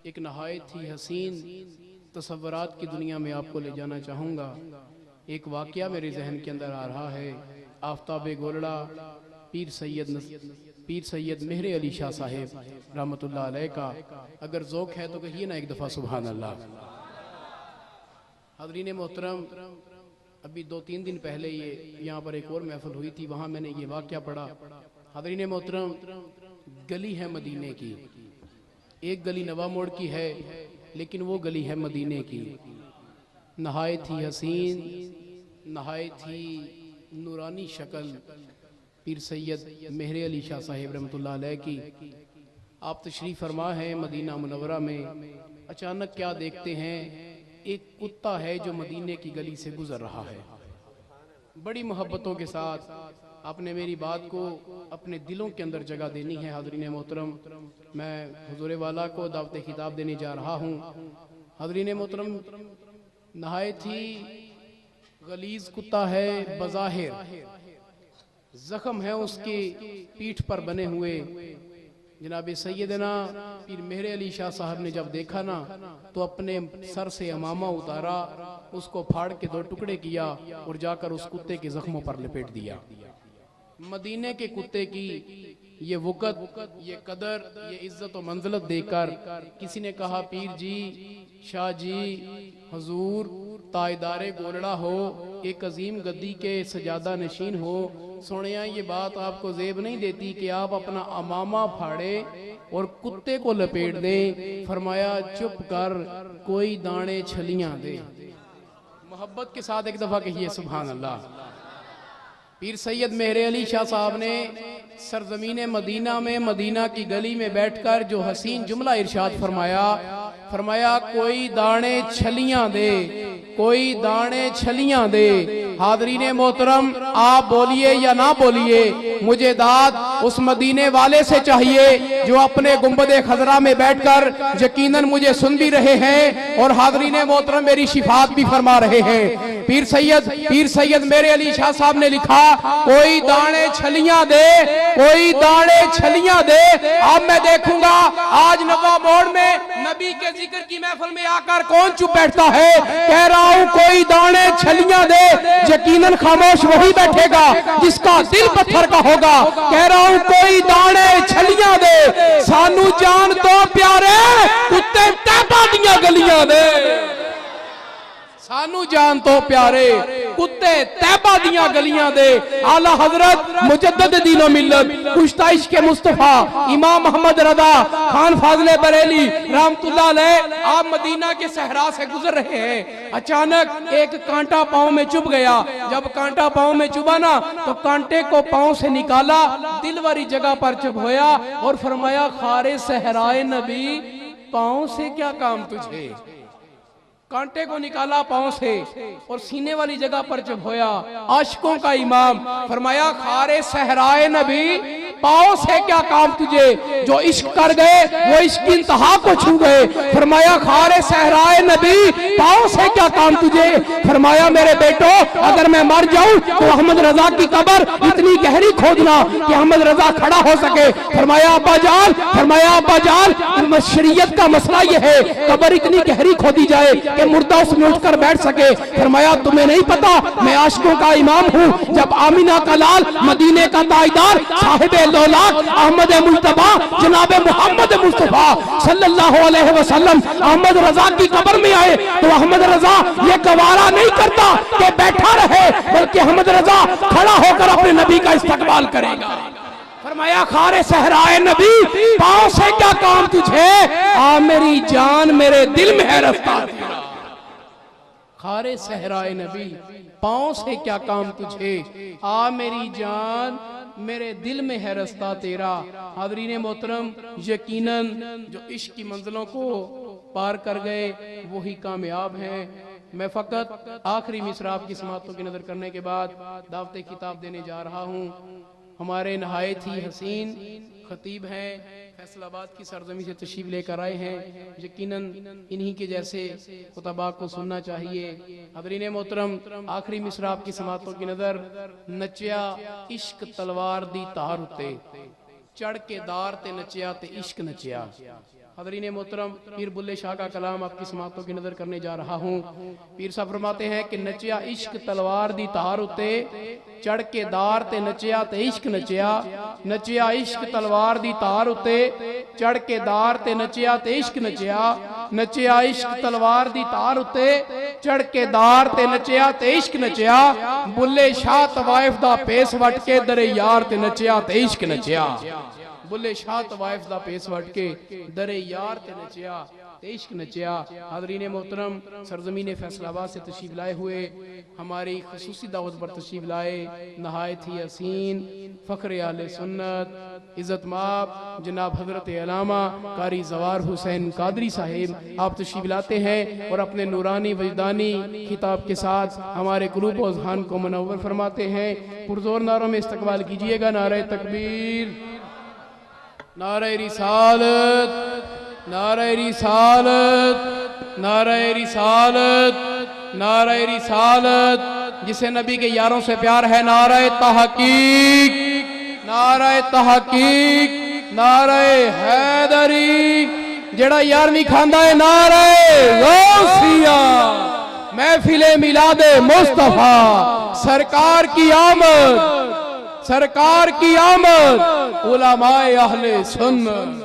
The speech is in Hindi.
एक नहायत ही हसीन तसव्वुरात की दुनिया में आपको ले जाना चाहूँगा। एक वाक़या मेरे जहन के अंदर आ रहा है। आफ्ताब गोलड़ा पीर सैयद मेहर अली शाह साहेब रहमतुल्लाह अलैह का अगर ज़ौक़ है तो कहिए ना एक दफ़ा सुभान अल्लाह। हज़रीन मोहतरम, अभी 2-3 दिन पहले ये यहाँ पर एक और महफिल हुई थी, वहाँ मैंने ये वाक़या पढ़ा। हज़रीन मोहतरम, गली है मदीने की, एक गली नवा मोड़ की है लेकिन वो गली है मदीने की। नहायत ही हसीन, नहायत ही नूरानी शक्ल पीर सैयद मेहर अली शाह साहिब रहमतुल्लाह अलैह की। आप तशरीफ़ फरमा है मदीना मुनव्वरा में। अचानक क्या देखते हैं, एक कुत्ता है जो मदीने की गली से गुजर रहा है। बड़ी मोहब्बतों के साथ आपने मेरी बात को अपने दिलों के अंदर जगह देनी है। हाज़रीन मोहतरम, मैं हुज़ूर वाला को दावत खिताब देने जा रहा हूँ। हाज़रीन मोहतरम, नहायत ही गलीज़ कुत्ता है, बज़ाहिर जख्म है उसकी पीठ पर बने हुए। जनाब सैयदना पीर मेहर अली शाह साहब ने जब देखा ना तो अपने सर से अमामा उतारा, उसको फाड़ के 2 टुकड़े किया और जाकर उस कुत्ते के जख्मों पर लपेट दिया। मदीने के कुत्ते की ये वक़्त, ये कदर, ये इज्जत और मंज़िलत देकर किसी ने कहा पीर जी, शाह जी, हुजूर तायदारे गोलड़ा हो, एक अजीम गद्दी के सजादा नशीन हो। सुनिया ये बात आपको ज़ेब नहीं देती कि आप अपना अमामा फाड़े और कुत्ते को लपेट दें। फरमाया चुप कर, कोई दाने छलियां दे। मोहब्बत के साथ एक दफा कहिए सुभान अल्लाह। पीर सैयद मेहर अली शाह साहब ने सरजमीन मदीना में मदीना की गली में बैठकर जो हसीन जुमला इरशाद फरमाया, फरमाया कोई दाने छलियां दे, कोई दाने छलियां दे। हाज़रीन मोहतरम, आप बोलिए या ना बोलिए, मुझे दाद उस मदीने वाले से चाहिए जो अपने गुंबदे खजरा में बैठकर यकीनन मुझे सुन भी रहे हैं और हाज़रीन मोहतरम मेरी शिफात भी फरमा रहे हैं। पीर सैयद मेरे अली शाह साहब ने लिखा, कोई दाने छलियां दे, कोई दाने छलियां दे। अब मैं देखूंगा आज नवा मोड़ में नबी के जिक्र की महफिल में आकर कौन चुप बैठता है। कह रहा हूं कोई दाने छलियां दे, यकीनन खामोश वही बैठेगा जिसका दिल पत्थर का होगा। कह रहा हूं कोई दाने छलियां दे, सानू जान तो प्यारे कुत्ते तैबा दियां गलियां दे। सानू जान तो प्यारे कुत्ते तैबा दियां गलियां दे। आला हजरत मुजद्दद दीनो मिल्लत कुश्ता इश्क़ मुस्तफा इमाम मोहम्मद रज़ा खान फाज़िले बरेली रहमतुल्लाह अलैह आप मदीना के सहरा से गुजर रहे हैं। अचानक एक कांटा पांव में चुभ गया। जब कांटा पांव में चुभा ना तो कांटे को पांव से निकाला, दिल वाली जगह पर चुभोया और फरमाया खारे सहराए नबी, पांव से क्या काम तुझे। कांटे को निकाला पांव से और सीने वाली जगह पर चुभोया। आशिकों का इमाम फरमाया खारे सहराए नबी, पांव से क्या काम तुझे। जो इश्क कर गए वो इश्क की इंतहा को छू गए। फरमाया खारे सहराए नबी, पांव से क्या काम तुझे। फरमाया मेरे बेटो, अगर मैं मर जाऊं तो अहमद रजा की कब्र इतनी गहरी खोदना कि अहमद रजा खड़ा हो सके। फरमाया अब्बा जान, शरीयत का मसला यह है कब्र इतनी गहरी खोदी जाए कि मुर्दा उसमें उठकर बैठ सके। फरमाया तुम्हें नहीं पता मैं आशिकों का इमाम हूँ। जब आमिना का लाल, मदीने का ताजदार, साहिब लौलाक अहमद मुस्तफा जनाब मोहम्मद मुस्तफा सल्लल्लाहु अलैहि वसल्लम अहमद रजा की कब्र में आए तो अहमद रजा ये गवारा नहीं करता कि बैठा रहे, बल्कि अहमद रजा खड़ा होकर अपने नबी का इस्तकबाल करेगा। फरमाया खारे सहराए नबी, पांव से क्या काम तुझे। आ मेरी जान मेरे दिल में है रास्ता तेरा। खारे सहराए नबी, पांव से क्या काम तुझे। आ मेरी जान मेरे दिल में है रास्ता तेरा। हाज़रीन मोहतरम, यकीनन जो इश्क की मंजिलों को पार कर गए वही कामयाब हैं। मैं फ़कत आखिरी मिसराब की समातों की नज़र करने के बाद दावत खिताब देने जा रहा हूँ। हमारे नहायत ही हसीन खतीब हैं, फैसलाबाद की सरजमी से तशरीफ लेकर आए हैं। यकीनन इन्हीं के जैसे खुतबा को सुनना चाहिए। हज़रीन मोहतरम, आखिरी मिसराब की समातों की नज़र। नचिया इश्क तलवार दी तार उत्ते, चढ़ के दार ते नचिया ते इश्क नचिया। हज़रीन मोहतरम, पीर बुल्ले शाह का कलाम आपकी समातों की नजर करने जा रहा हूँ। पीर साहब फरमाते हैं कि नचिया इश्क तलवार दी तार उते चढ़ के दार ते नचिया ते इश्क नचिया, नचिया इश्क तलवार दी तार उते चढ़ के दार ते नचिया ते इश्क नचिया, नचिया इश्क तलवार दी तार उते चढ़ के दार ते नचिया ते इश्क नचिया, बुल्ले शाह तवाइफ दा पेस वट के दरे यार ते नचिया ते इश्क नचिया। बुल्ले शाह तवाइफ दा पेस वट के दरे यार ते नचिया ते इश्क नचिया। हाज़रीन मोहतरम, सरजमीन फैसलाबाद से तशरीफ लाए हुए हमारी खसूसी दावत पर तशरीफ लाए नहायत ही हसीन फ़ख्र आले सुन्नत इज़्ज़त माब जनाब हज़रत अल्लामा कारी ज़वार हुसैन कादरी साहिब आप तशरीफ लाते हैं और अपने नूरानी वजदानी खिताब के साथ हमारे कुलूब और ज़हान को मुनव्वर फरमाते हैं। पुरज़ोर नारों में इस्तकबाल कीजिएगा। नारे तकबीर, नारे रिसालत, नारे रिसालत, नारे रिसालत, नारे रिसालत। जिसे नबी के यारों से प्यार है नारे तहकीक, नारे तहकीक, नारे हैदरी। जेड़ा यार नहीं खांदा है नारे गौसिया। महफिले मिलादे मुस्तफा सरकार की आमद, सरकार की आमद, उलमाए अहले सुन्नत।